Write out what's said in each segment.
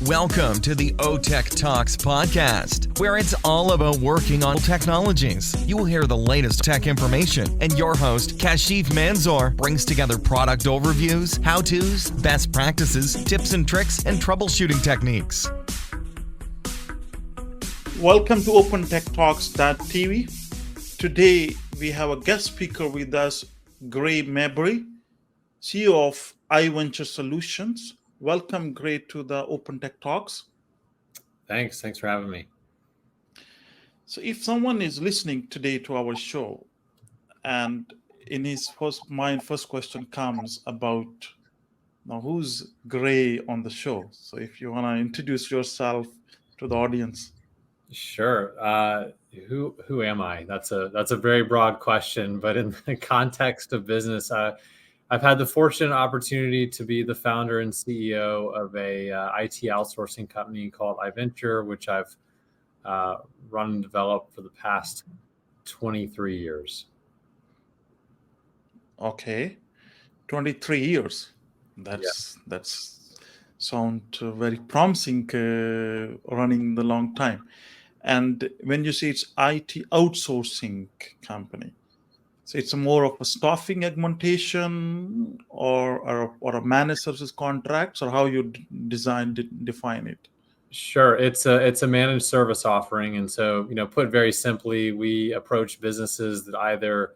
Welcome to the OTech Talks podcast, where it's all about working on technologies. You will hear the latest tech information, and your host, Kashif Manzoor, brings together product overviews, how-tos, best practices, tips and tricks, and troubleshooting techniques. Welcome to OpenTechTalks.tv. Today, we have a guest speaker with us, Gray Mabry, CEO of iVenture Solutions. Welcome, Gray, to the Open Tech Talks. Thanks for having me. So if someone is listening today to our show, and in his first question comes about, now who's Gray on the show? So if you want to introduce yourself to the audience. Sure. Who am I? That's a very broad question, but in the context of business, I've had the fortunate opportunity to be the founder and CEO of a IT outsourcing company called iVenture, which I've run and developed for the past 23 years. Okay, 23 years. That's sound very promising, running the long time. And when you say it's IT outsourcing company, so it's more of a staffing augmentation or a managed services contracts, or how you define it? Sure, it's a managed service offering, and so put very simply, we approach businesses that either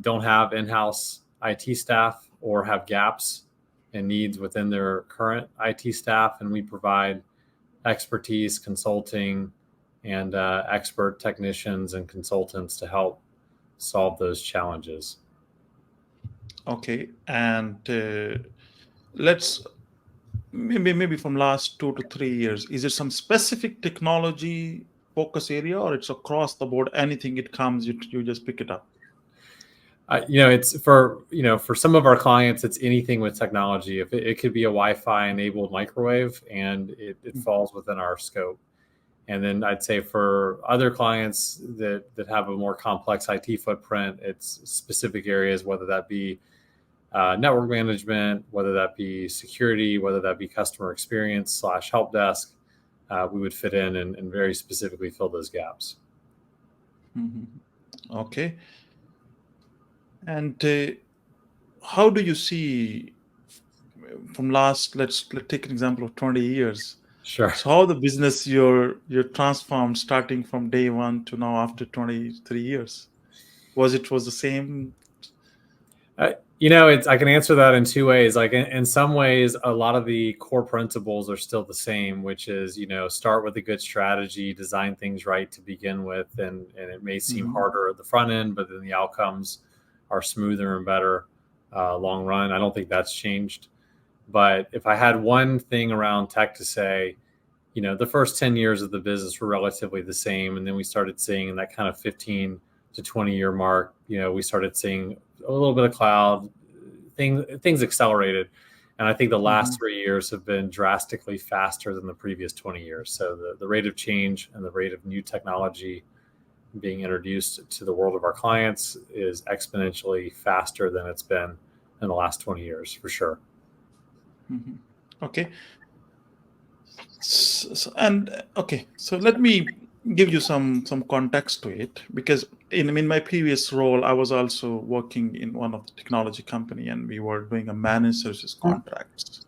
don't have in-house IT staff or have gaps and needs within their current IT staff, and we provide expertise, consulting, and expert technicians and consultants to help solve those challenges. Okay, and let's maybe from last 2 to 3 years, is it some specific technology focus area, or it's across the board? Anything it comes, you just pick it up? It's for some of our clients, it's anything with technology. If it could be a Wi-Fi enabled microwave, and it falls within our scope. And then I'd say for other clients that have a more complex IT footprint, it's specific areas, whether that be network management, whether that be security, whether that be customer experience / help desk. We would fit in and very specifically fill those gaps. Mm-hmm. Okay. And how do you see from let's take an example of 20 years. Sure. So how the business you're transformed starting from day one to now after 23 years? Was the same? I can answer that in two ways. Like in some ways, a lot of the core principles are still the same, which is, start with a good strategy, design things right to begin with. And it may seem harder at the front end, but then the outcomes are smoother and better long run. I don't think that's changed. But if I had one thing around tech to say, the first 10 years of the business were relatively the same. And then we started seeing in that kind of 15 to 20 year mark, we started seeing a little bit of cloud, things accelerated. And I think the last 3 years have been drastically faster than the previous 20 years. So the rate of change and the rate of new technology being introduced to the world of our clients is exponentially faster than it's been in the last 20 years, for sure. Mm-hmm. Okay. So let me give you some context to it, because in my previous role, I was also working in one of the technology company, and we were doing a managed services contracts.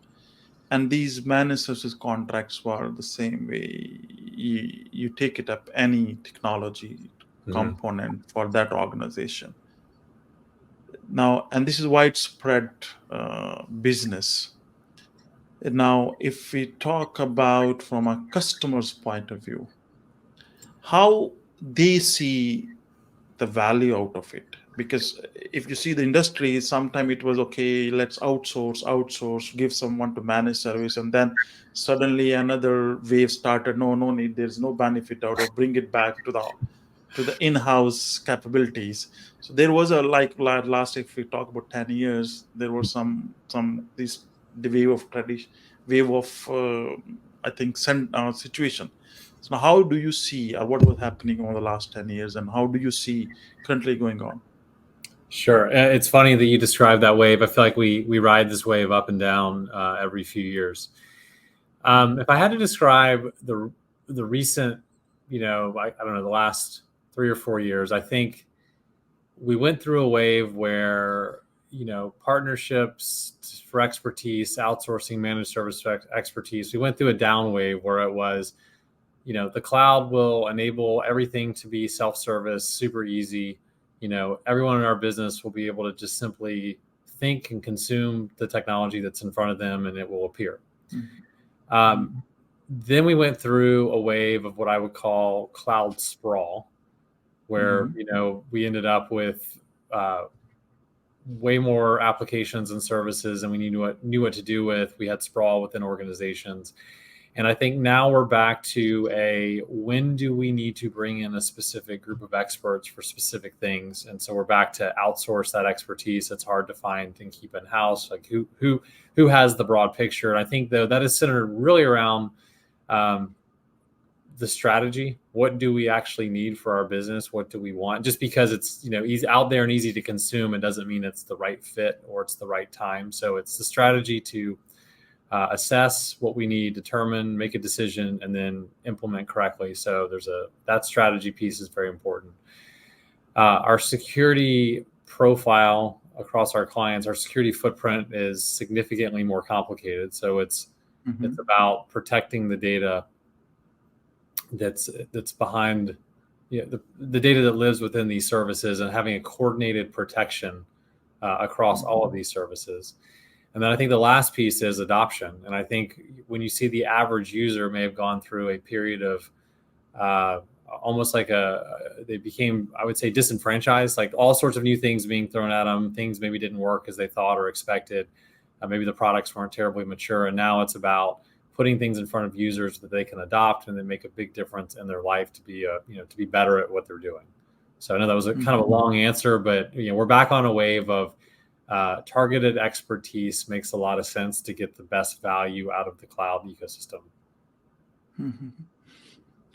And these managed services contracts were the same way. You take it up any technology component for that organization. Now, and this is widespread business. Now, if we talk about from a customer's point of view, how they see the value out of it. Because if you see the industry, sometimes it was, okay, let's outsource, give someone to manage service. And then suddenly another wave started, no need, there's no benefit out of, bring it back to the in-house capabilities. So there was a, like last, if we talk about 10 years, there was the wave of situation. So how do you see what was happening over the last 10 years, and how do you see currently going on? Sure. It's funny that you describe that wave. I feel like we ride this wave up and down every few years. If I had to describe the recent, I don't know, the last 3 or 4 years, I think we went through a wave where partnerships for expertise, outsourcing, managed service expertise. We went through a down wave where it was, the cloud will enable everything to be self-service, super easy. Everyone in our business will be able to just simply think and consume the technology that's in front of them, and it will appear. Then we went through a wave of what I would call cloud sprawl, where we ended up with way more applications and services than we knew what to do with. We had sprawl within organizations. And I think now we're back to when do we need to bring in a specific group of experts for specific things? And so we're back to outsource that expertise. It's hard to find and keep in house. Like who has the broad picture? And I think though that is centered really around the strategy. What do we actually need for our business? What do we want? Just because it's easy out there and easy to consume, it doesn't mean it's the right fit or it's the right time. So it's the strategy to assess what we need, determine, make a decision, and then implement correctly. So that strategy piece is very important. Our security profile across our clients, our security footprint is significantly more complicated. So it's about protecting the data that's behind the data that lives within these services, and having a coordinated protection across all of these services. And then I think the last piece is adoption. And I think when you see the average user may have gone through a period of almost like they became, I would say, disenfranchised, like all sorts of new things being thrown at them. Things maybe didn't work as they thought or expected. Maybe the products weren't terribly mature. And now it's about putting things in front of users that they can adopt and then make a big difference in their life to be better at what they're doing. So I know that was a kind of a long answer, but we're back on a wave of targeted expertise. Makes a lot of sense to get the best value out of the cloud ecosystem.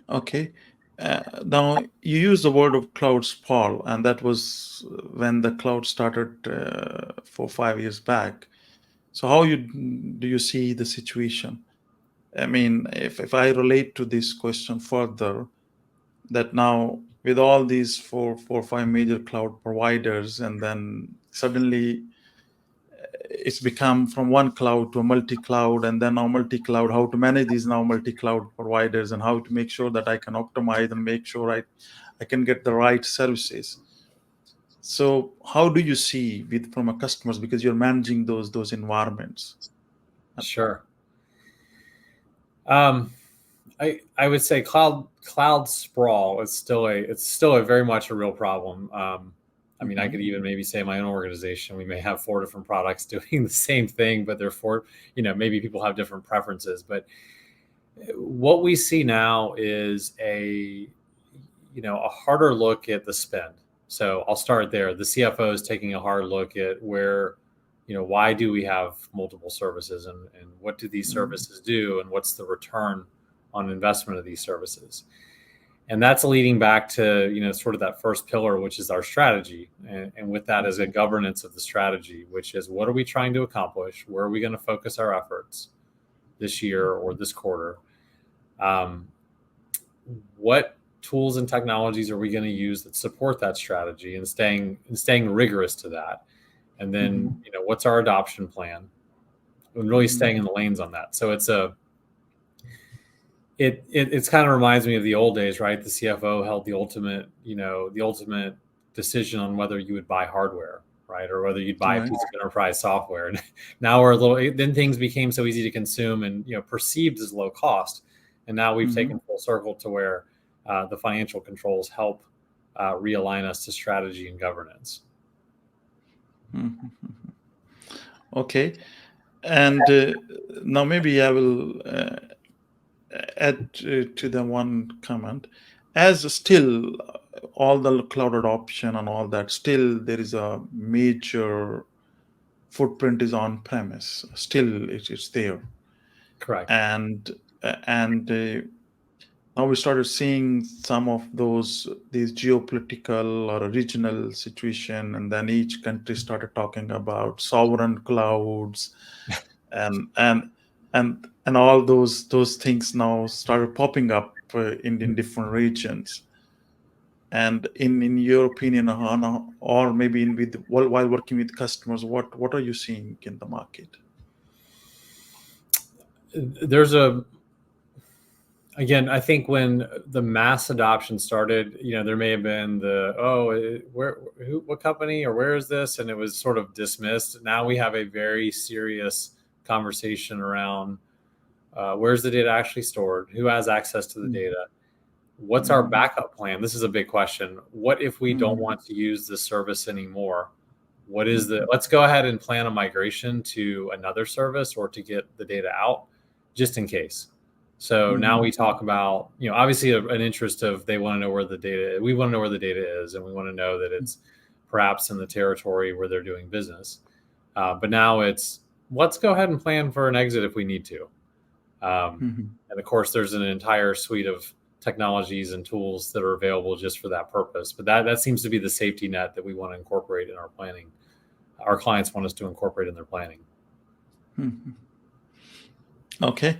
Okay. Now you use the word of cloud sprawl, and that was when the cloud started 4 or 5 years back. So how do you see the situation? I mean, if I relate to this question further, that now with all these four or five major cloud providers, and then suddenly it's become from one cloud to a multi-cloud, and then now multi-cloud, how to manage these now multi-cloud providers, and how to make sure that I can optimize and make sure I can get the right services. So how do you see from a customers, because you're managing those environments? Sure. I would say cloud sprawl is still a very much a real problem. I mean, I could even maybe say my own organization, we may have 4 different products doing the same thing, but they're maybe people have different preferences. But what we see now is a harder look at the spend. So I'll start there. The CFO is taking a hard look at where, why do we have multiple services, and what do these services do, and what's the return on investment of these services? And that's leading back to, sort of that first pillar, which is our strategy. And with that is a governance of the strategy, which is what are we trying to accomplish? Where are we going to focus our efforts this year or this quarter? What tools and technologies are we going to use that support that strategy, and staying rigorous to that? And then, what's our adoption plan? And really staying in the lanes on that. So it's kind of reminds me of the old days, right? The CFO held the ultimate decision on whether you would buy hardware, right? Or whether you'd buy a piece of enterprise software. And now then things became so easy to consume and, perceived as low cost. And now we've taken full circle to where the financial controls help realign us to strategy and governance. Okay. And now maybe I will add to the one comment. As still all the cloud adoption and all that, still there is a major footprint is on premise. Still it's there. Correct. And now we started seeing some of these geopolitical or regional situation, and then each country started talking about sovereign clouds, and and all those things now started popping up in different regions. And in your opinion, or maybe while working with customers, what are you seeing in the market? There's again, I think when the mass adoption started, there may have been what company or where is this? And it was sort of dismissed. Now we have a very serious conversation around where's the data actually stored? Who has access to the data? What's our backup plan? This is a big question. What if we don't want to use this service anymore? Let's go ahead and plan a migration to another service or to get the data out just in case. So now we talk about, obviously an interest of they want to know where the data, we want to know where the data is, and we want to know that it's perhaps in the territory where they're doing business. But now let's go ahead and plan for an exit if we need to. And of course, there's an entire suite of technologies and tools that are available just for that purpose. But that seems to be the safety net that we want to incorporate in our planning. Our clients want us to incorporate in their planning. Okay.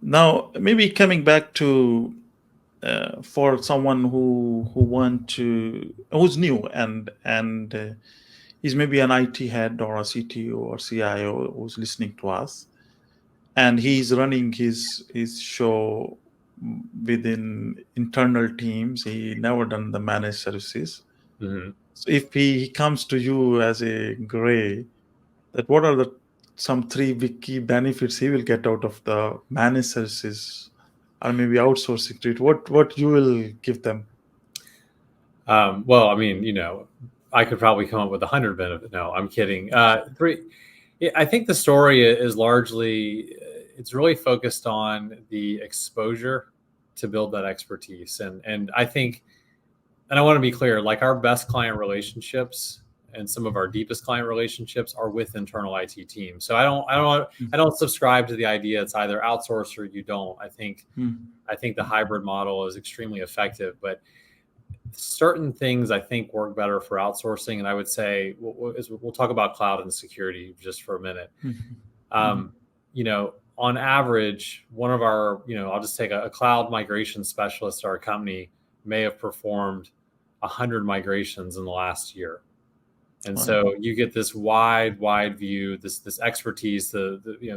Now, maybe coming back to for someone who's new and he's maybe an IT head or a CTO or CIO who's listening to us, and he's running his show within internal teams. He never done the managed services. So if he comes to you as a Gray, that what are some three big key benefits he will get out of the managed services or maybe outsourcing to it? What you will give them? Well, I mean, I could probably come up with 100 benefits. No, I'm kidding. Three. I think the story is largely, it's really focused on the exposure to build that expertise. And I think, and I want to be clear, like our best client relationships and some of our deepest client relationships are with internal IT teams. So I don't subscribe to the idea it's either outsource or you don't. I think the hybrid model is extremely effective, but certain things I think work better for outsourcing. And I would say we'll talk about cloud and security just for a minute. On average, one of our, I'll just take a cloud migration specialist at our company may have performed 100 migrations in the last year. And so you get this wide view, this expertise.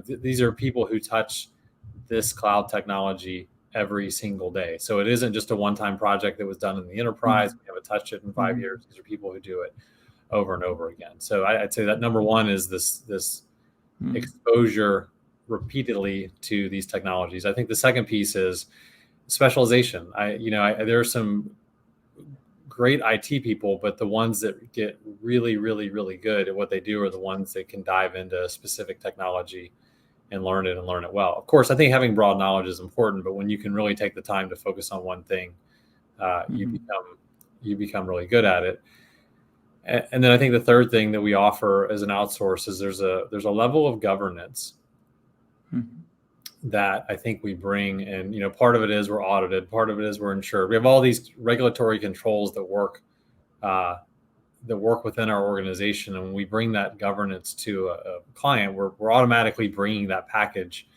These are people who touch this cloud technology every single day. So it isn't just a one-time project that was done in the enterprise. We haven't touched it in 5 years. These are people who do it over and over again. So I'd say that number one is this exposure repeatedly to these technologies. I think the second piece is specialization. There are some great IT people, but the ones that get really, really, really good at what they do are the ones that can dive into a specific technology and learn it well. Of course, I think having broad knowledge is important, but when you can really take the time to focus on one thing, you become really good at it. And then I think the third thing that we offer as an outsource is there's a level of governance that I think we bring. And, part of it is we're audited. Part of it is we're insured. We have all these regulatory controls that work within our organization. And when we bring that governance to a client, we're automatically bringing that package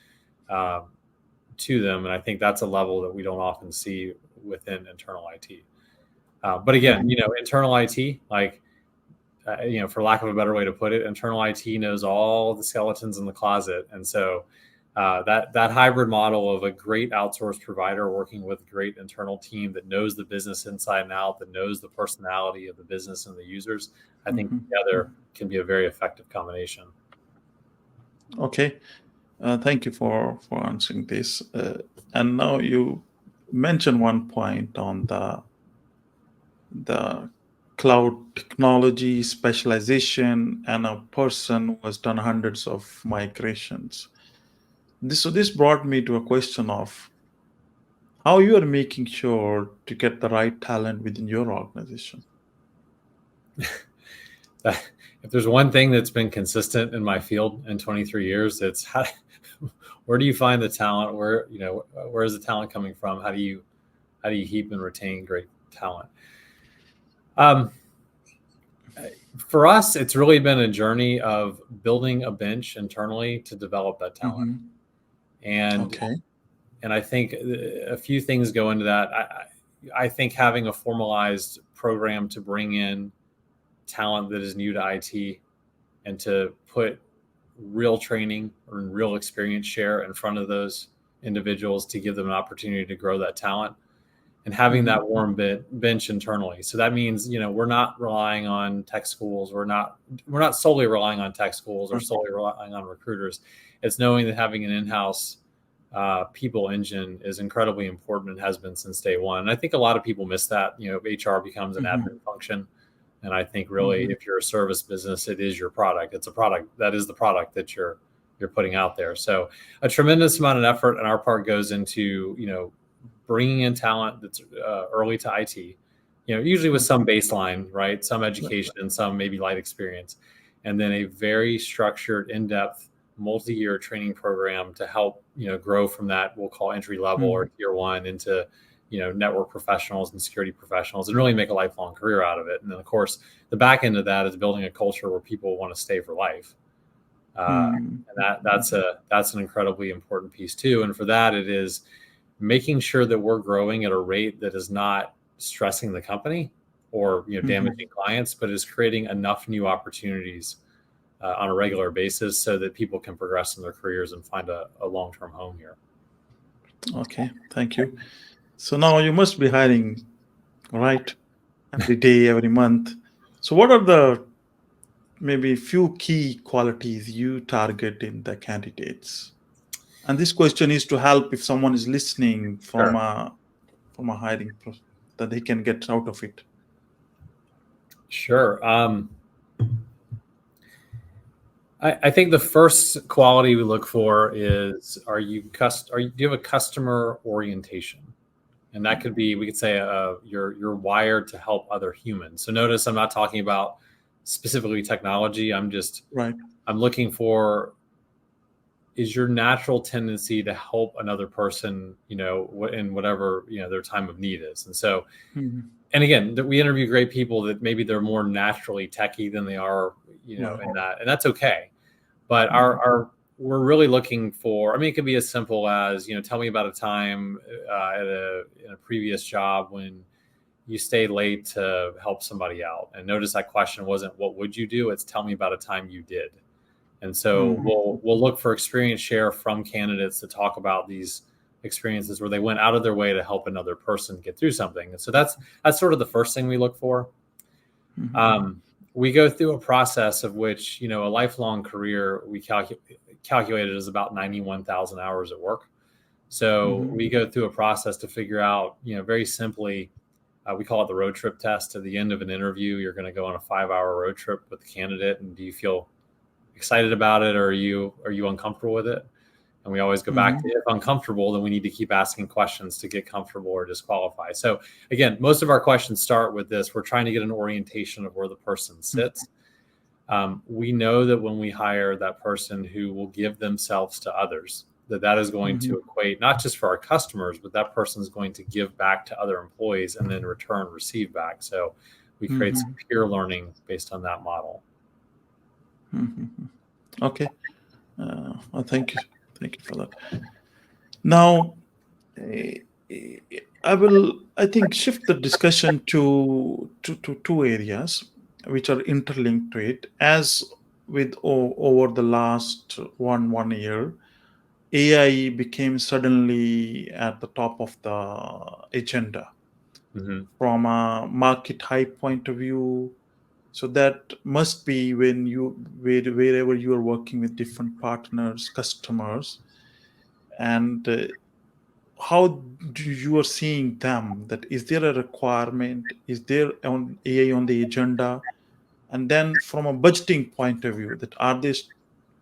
to them. And I think that's a level that we don't often see within internal IT. But again, internal IT, for lack of a better way to put it, internal IT knows all the skeletons in the closet. And so that hybrid model of a great outsourced provider working with a great internal team that knows the business inside and out, that knows the personality of the business and the users, I think together can be a very effective combination. Okay. Thank you for answering this. And now you mentioned one point on the cloud technology specialization and a person who has done hundreds of migrations. This brought me to a question of how you are making sure to get the right talent within your organization. If there's one thing that's been consistent in my field in 23 years, it's where do you find the talent? Where is the talent coming from? How do you keep and retain great talent? For us, it's really been a journey of building a bench internally to develop that talent. And Okay. and I think a few things go into that. I think having a formalized program to bring in talent that is new to IT and to put real training or real experience share in front of those individuals to give them an opportunity to grow that talent, and having that warm bench internally. So that means, we're not relying on tech schools. We're not solely relying on tech schools or solely relying on recruiters. It's knowing that having an in-house people engine is incredibly important and has been since day one. And I think a lot of people miss that. HR becomes an admin function. And I think really, if you're a service business, it is your product. It's a product. That is the product that you're putting out there. So a tremendous amount of effort on our part goes into, bringing in talent that's early to IT, usually with some baseline, right? Some education and some maybe light experience. And then a very structured, in-depth, multi-year training program to help, grow from that we'll call entry level or tier one into, network professionals and security professionals, and really make a lifelong career out of it. And then, of course, the back end of that is building a culture where people want to stay for life. And that's an incredibly important piece too. And for that, it is making sure that we're growing at a rate that is not stressing the company or damaging clients, but is creating enough new opportunities on a regular basis so that people can progress in their careers and find a long-term home here. Okay, thank you. So now you must be hiring, right? Every day, every month. So what are the maybe few key qualities you target in the candidates? And this question is to help if someone is listening from a hiring process, that they can get out of it. Sure. I think the first quality we look for is, do you have a customer orientation? And that could be, we could say, you're wired to help other humans. So notice I'm not talking about specifically technology. I'm looking for, is your natural tendency to help another person, in whatever, their time of need is. And so, and again, we interview great people that maybe they're more naturally techie than they are, in that, and that's okay. But we're really looking for, it could be as simple as, tell me about a time in a previous job when you stayed late to help somebody out. And notice that question wasn't, what would you do? It's tell me about a time you did. And so we'll look for experience share from candidates to talk about these experiences where they went out of their way to help another person get through something. And so that's sort of the first thing we look for. We go through a process of which, a lifelong career we calculated as about 91,000 hours at work. So we go through a process to figure out, very simply, we call it the road trip test. At the end of an interview, you're going to go on a 5-hour road trip with the candidate. And do you feel excited about it, or are you uncomfortable with it? And we always go back to, if uncomfortable, then we need to keep asking questions to get comfortable or disqualify. So again, most of our questions start with this. We're trying to get an orientation of where the person sits. We know that when we hire that person who will give themselves to others, that is going to equate not just for our customers, but that person is going to give back to other employees and then in return receive back. So we create some peer learning based on that model. Okay. Well, thank you for that. Now, I think, shift the discussion to two areas which are interlinked to it. As with over the last one year, AI became suddenly at the top of the agenda from a market hype point of view. So that must be when wherever you are working with different partners, customers, and how you are seeing them. That is there a requirement? Is there on AI on the agenda? And then from a budgeting point of view, that are they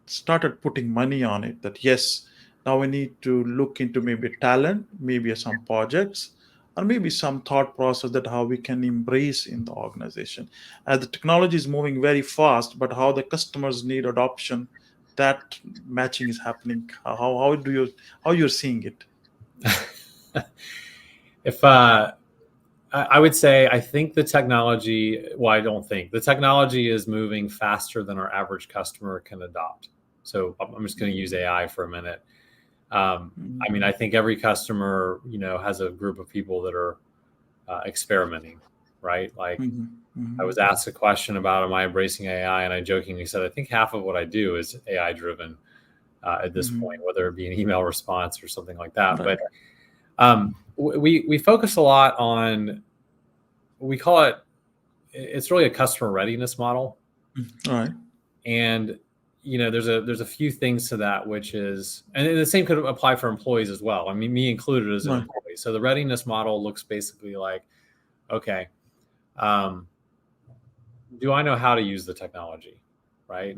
started putting money on it? That yes, now we need to look into maybe talent, maybe some projects, or maybe some thought process that how we can embrace in the organization. As the technology is moving very fast, but how the customers need adoption, that matching is happening. How you're seeing it? If I would say, I think the technology, I don't think the technology is moving faster than our average customer can adopt. So I'm just going to use AI for a minute. I mean, I think every customer, has a group of people that are experimenting, right? Like I was asked a question about, am I embracing AI? And I jokingly said, I think half of what I do is AI driven at this point, whether it be an email response or something like that. Right. But we focus a lot on, we call it's really a customer readiness model. All right. And there's a few things to that, which is, and the same could apply for employees as well. I mean, me included as an Right. employee. So the readiness model looks basically like, okay, do I know how to use the technology, right?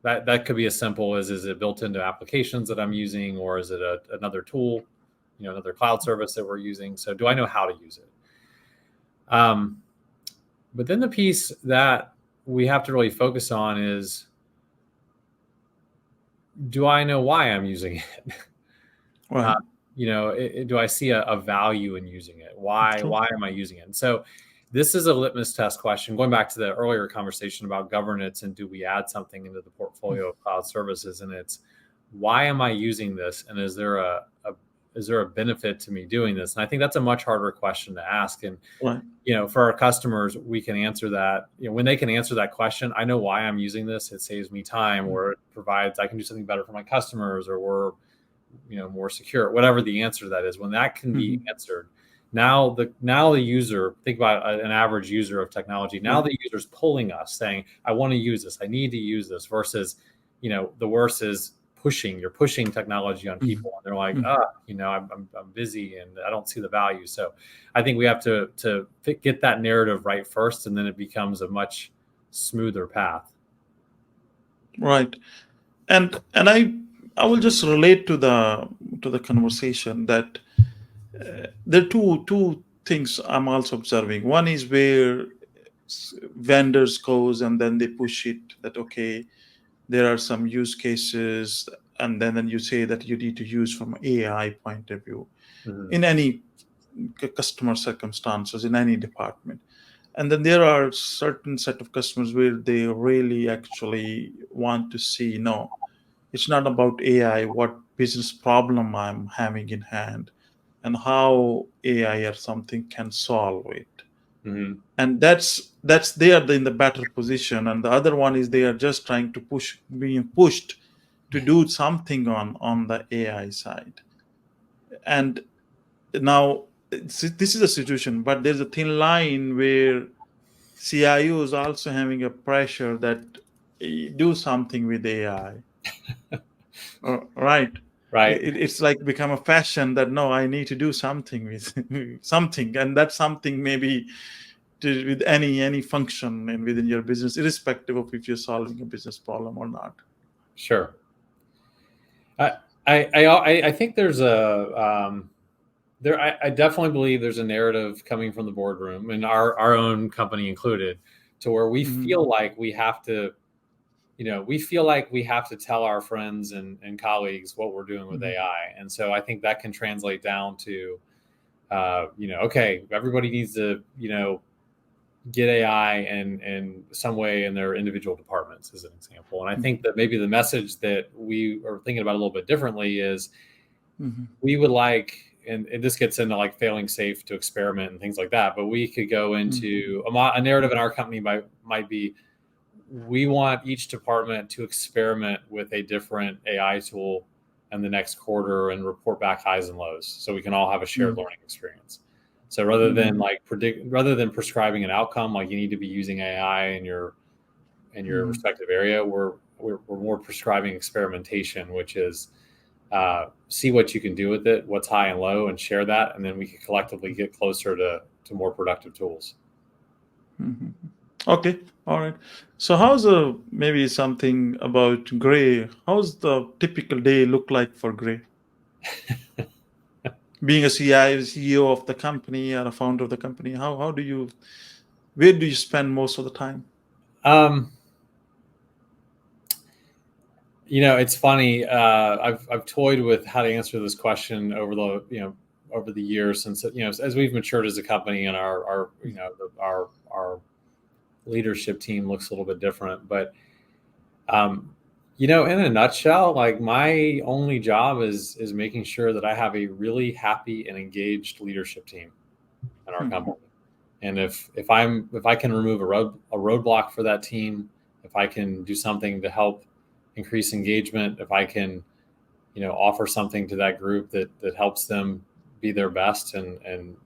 That could be as simple as, is it built into applications that I'm using, or is it another tool, another cloud service that we're using? So do I know how to use it? But then the piece that we have to really focus on is, do I know why I'm using it? Right. Do I see a value in using it? Why am I using it? And so this is a litmus test question, going back to the earlier conversation about governance and do we add something into the portfolio of cloud services? And it's, why am I using this? And is there a benefit to me doing this? And I think that's a much harder question to ask. And, Right. For our customers, we can answer that. When they can answer that question, I know why I'm using this. It saves me time, or it provides, I can do something better for my customers, or we're, more secure, whatever the answer to that is. When that can be answered, now the user, think about an average user of technology. Now the user's pulling us, saying, I want to use this. I need to use this, versus, the worst is you're pushing technology on people, and they're like, I'm busy and I don't see the value. So I think we have to get that narrative right first, and then it becomes a much smoother path. Right. And I will just relate to the conversation that there are two things I'm also observing. One is where vendors goes and then they push it that, okay, there are some use cases, and then you say that you need to use from AI point of view in any customer circumstances, in any department. And then there are certain set of customers where they really actually want to see, no, it's not about AI, what business problem I'm having in hand and how AI or something can solve it. And that's they are in the better position. And the other one is they are just trying to being pushed to do something on the AI side. And now this is a situation, but there's a thin line where CIO is also having a pressure that do something with AI. Right. Right. It's like become a fashion that, no, I need to do something with something, and that something maybe with any function and within your business, irrespective of if you're solving a business problem or not. Sure. I think there's I definitely believe there's a narrative coming from the boardroom, and our own company included, to where we feel like we have to, tell our friends and colleagues what we're doing with AI. And so I think that can translate down to, okay, everybody needs to, get AI in some way in their individual departments, as an example. And I think that maybe the message that we are thinking about a little bit differently is we would like, and this gets into like failing safe to experiment and things like that, but we could go into a narrative in our company might be, we want each department to experiment with a different AI tool in the next quarter and report back highs and lows, so we can all have a shared learning experience. So rather than prescribing an outcome, like you need to be using AI in your respective area, we're more prescribing experimentation, which is see what you can do with it, what's high and low, and share that, and then we can collectively get closer to more productive tools. Okay, all right. So how's maybe something about Gray? How's the typical day look like for Gray? Being a CEO of the company or a founder of the company, where do you spend most of the time? It's funny. I've toyed with how to answer this question over the years, since as we've matured as a company, and our leadership team looks a little bit different. But In a nutshell, like my only job is making sure that I have a really happy and engaged leadership team in our company. And if I can remove a roadblock for that team, if I can do something to help increase engagement, if I can, offer something to that group that helps them be their best and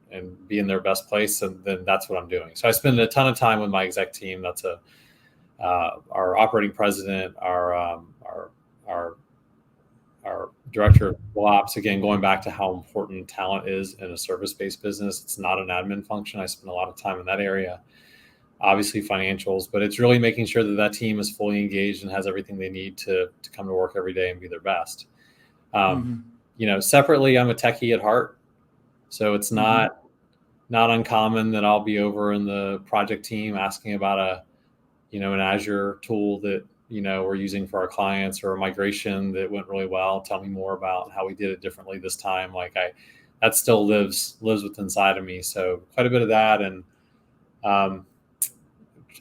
be in their best place, and then that's what I'm doing. So I spend a ton of time with my exec team. That's our operating president, our director of ops. Again, going back to how important talent is in a service-based business, it's not an admin function. I spend a lot of time in that area. Obviously financials, but it's really making sure that team is fully engaged and has everything they need to come to work every day and be their best. Separately, I'm a techie at heart, so it's not uncommon that I'll be over in the project team asking about an Azure tool that we're using for our clients, or a migration that went really well. Tell me more about how we did it differently this time. That still lives within inside of me. So quite a bit of that. And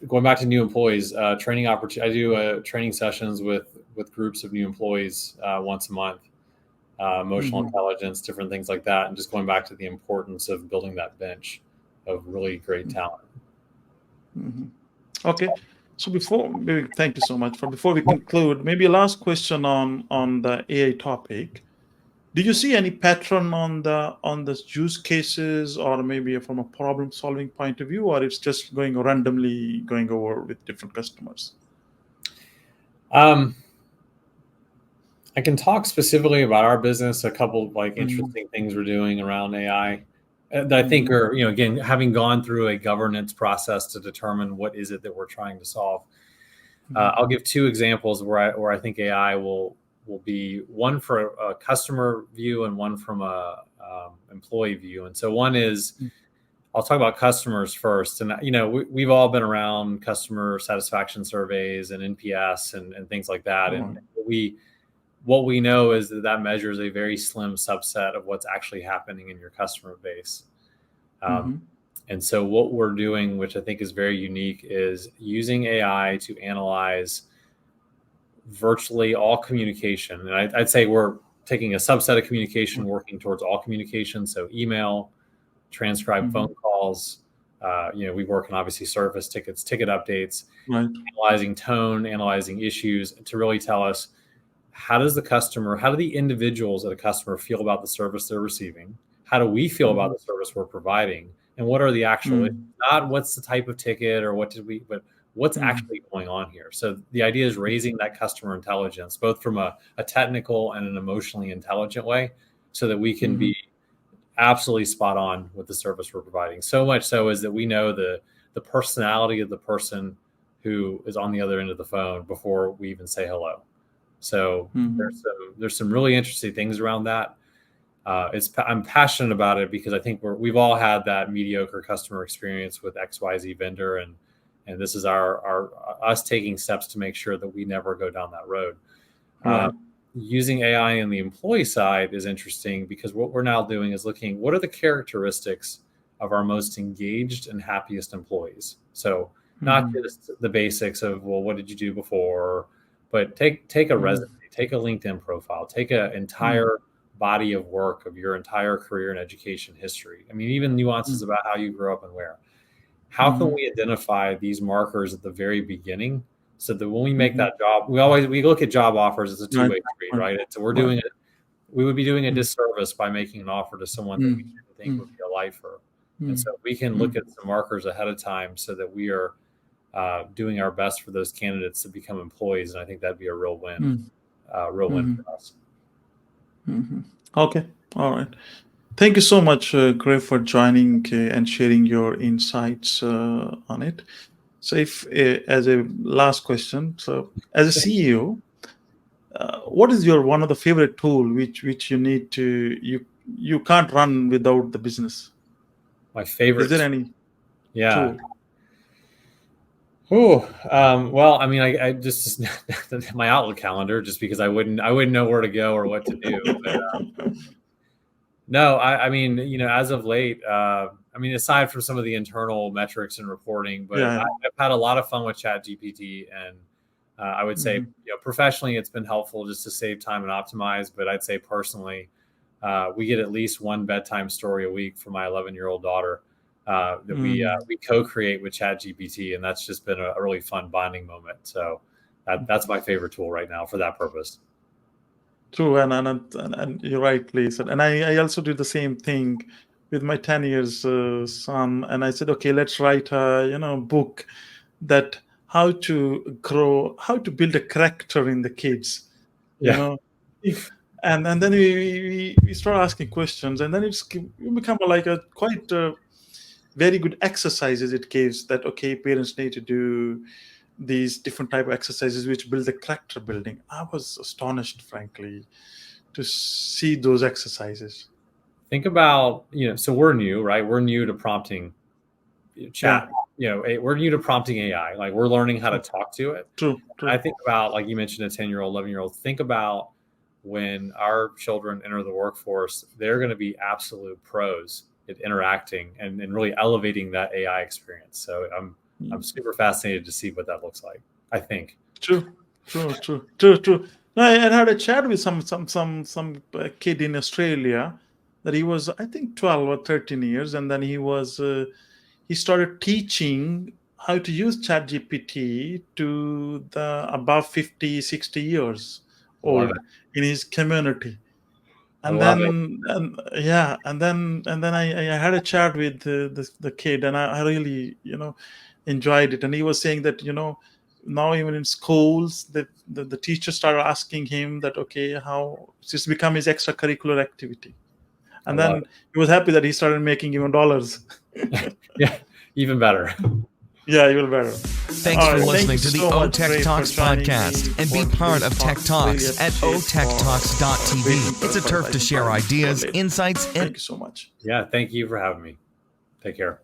going back to new employees, training opportunity. I do training sessions with groups of new employees once a month. Emotional intelligence, different things like that, and just going back to the importance of building that bench of really great talent. Okay. So thank you so much. Before we conclude, maybe a last question on the AI topic. Do you see any pattern on the use cases, or maybe from a problem solving point of view, or it's just randomly going over with different customers? I can talk specifically about our business, a couple interesting things we're doing around AI that I think are, again, having gone through a governance process to determine what is it that we're trying to solve. I'll give two examples where I think AI will be, one for a customer view and one from a employee view. And so one is, I'll talk about customers first. And, we've all been around customer satisfaction surveys and NPS and things like that. And what we know is that measures a very slim subset of what's actually happening in your customer base. And so what we're doing, which I think is very unique, is using AI to analyze virtually all communication. And I'd say we're taking a subset of communication, working towards all communication. So email, transcribed phone calls, we work on obviously service tickets, ticket updates, analyzing tone, analyzing issues to really tell us, how do the individuals at a customer feel about the service they're receiving? How do we feel about the service we're providing? And what are the actual, not what's the type of ticket or but what's actually going on here? So the idea is raising that customer intelligence, both from a technical and an emotionally intelligent way, so that we can be absolutely spot on with the service we're providing. So much so is that we know the personality of the person who is on the other end of the phone before we even say hello. So there's some really interesting things around that. I'm passionate about it because I think we've all had that mediocre customer experience with XYZ vendor, and this is us taking steps to make sure that we never go down that road. Using AI in the employee side is interesting because what we're now doing is looking, what are the characteristics of our most engaged and happiest employees? So not just the basics of, well, what did you do before? But take a resume, take a LinkedIn profile, take an entire body of work of your entire career and education history. I mean, even nuances about how you grew up and where. How can we identify these markers at the very beginning so that when we make that job, we look at job offers as a two-way street, right? So we would be doing a disservice by making an offer to someone that we didn't think would be a lifer. And so we can look at some markers ahead of time so that we are doing our best for those candidates to become employees. And I think that'd be a real win, win for us. Okay. All right. Thank you so much, Gray, for joining and sharing your insights on it. So as a last question, so as a CEO, what is one of the favorite tool which you need you can't run without the business? My favorite. Is there any tool? Well, I mean, I just my Outlook calendar, just because I wouldn't know where to go or what to do. But, no, I mean, as of late, aside from some of the internal metrics and reporting, but I've had a lot of fun with ChatGPT, and I would say, professionally, it's been helpful just to save time and optimize. But I'd say personally, we get at least one bedtime story a week for my 11-year-old daughter that we co-create with ChatGPT, and that's just been a really fun bonding moment. So that's my favorite tool right now for that purpose. True, and you rightly said. And I also do the same thing with my 10 years son. And I said, okay, let's write a book that how to build a character in the kids. And then we start asking questions, and then you become like a quite very good exercises it gives that, okay, parents need to do these different type of exercises which build the character building. I was astonished, frankly, to see those exercises. Think about, so we're new, right? We're new to prompting chat. We're new to prompting AI. Like, we're learning how to talk to it. True. I think about, like you mentioned, a 10-year-old, 11-year-old. Think about when our children enter the workforce, they're going to be absolute pros at interacting and really elevating that AI experience. So I'm super fascinated to see what that looks like, I think. True. No, I had a chat with some kid in Australia that he was, I think, 12 or 13 years. And then he started teaching how to use ChatGPT to the above 50, 60 years old in his community. And then I had a chat with the kid, and I really, enjoyed it. And he was saying that, now even in schools, the teacher started asking him that, okay, how it's just become his extracurricular activity. And then he was happy that he started making even dollars. Yeah, even better. Yeah, even better. Thanks for listening to the OTech Talks podcast, and be part of Tech Talks at otechtalks.tv. It's a turf to share ideas, insights, and thank you so much. Yeah, thank you for having me. Take care.